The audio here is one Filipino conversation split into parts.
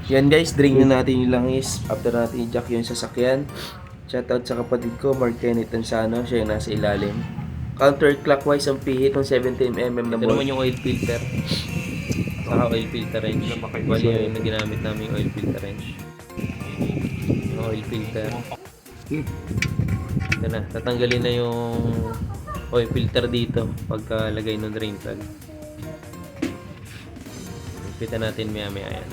Yan guys, drain na natin yung langis after natin i-jack yung sasakyan. Shoutout sa kapatid ko, Mark Kenneth Tansano, siya yung nasa ilalim. Counterclockwise ang pihit ng 70mm na bolt. Ito naman yung oil filter. Saka oil filter wrench. Bali yung ginamit namin yung oil filter wrench. Yung oil filter. Ito na, tatanggalin na yung oil filter dito pagkalagay ng drain plug. Ipitan natin maya yan.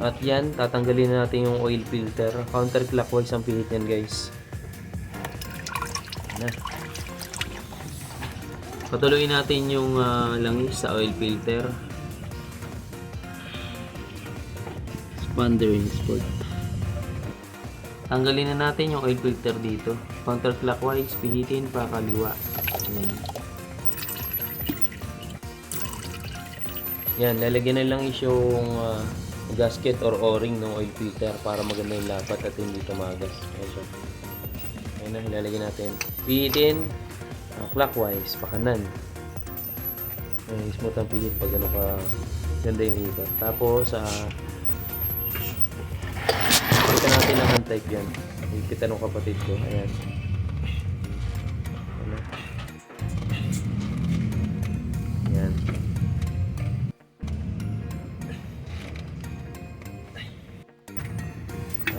At yan, tatanggalin natin yung oil filter. Counterclockwise ang pihit yan guys. Na. Patuloy natin yung langis sa oil filter. Expander sport. Tanggalin na natin yung oil filter dito. Counterclockwise, pihitin pa kaliwa. Yan, lalagyan na lang yung gasket or o-ring ng oil filter para maganda yung lapat at hindi tumagas. Ayan na, ilalagay natin. Pihitin clockwise, pakanan. Ayan, smooth ang pihit pag ano ka ganda yung ikot. Tapos ipita natin ang hand type yan. Ipita ng kapatid ko. Ayan. Ayan.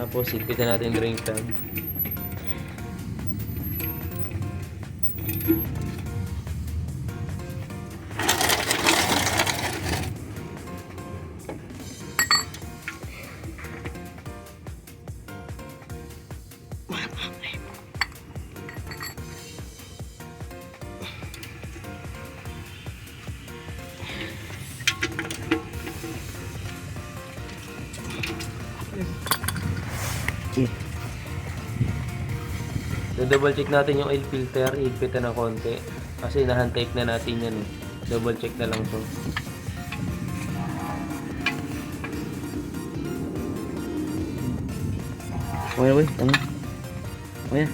Tapos ipita natin yung drain plug. So, double check natin yung oil filter, higpitan ng konti kasi na-hand tape na natin yan. Double check na lang to. Okay, boy. Tama. Okay.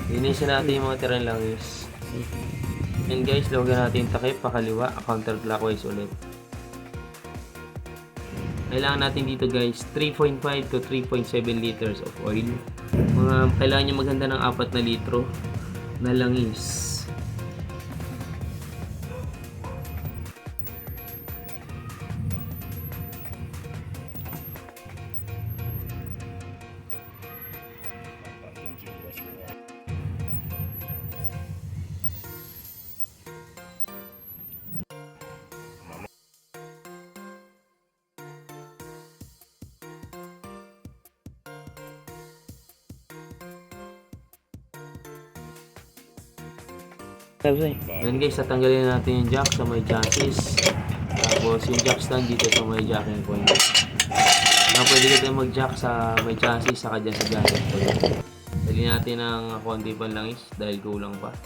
Linisin natin yung mga tirang langis. And guys, lawagan natin yung takip pakaliwa, counterclockwise ulit. Kailangan natin dito guys 3.5 to 3.7 liters of oil. Kailangan nyo maghanda ng 4 na litro na langis. Ngayon guys, tatanggalin natin yung jack sa may chassis. Tapos yung jack stand dito sa may jacking point. Pwede ka tayo mag-jack sa may chassis saka dyan sa jacking point. Dali natin ng konti pang langis dahil kulang pa.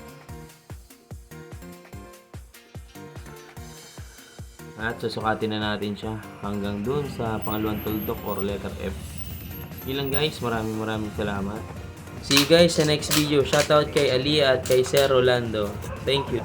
At susukatin na natin siya hanggang dun sa pangalawang tuldok or letter F. Yun lang guys, maraming salamat. See you guys sa next video. Shoutout kay Alia at kay Sir Rolando. Thank you.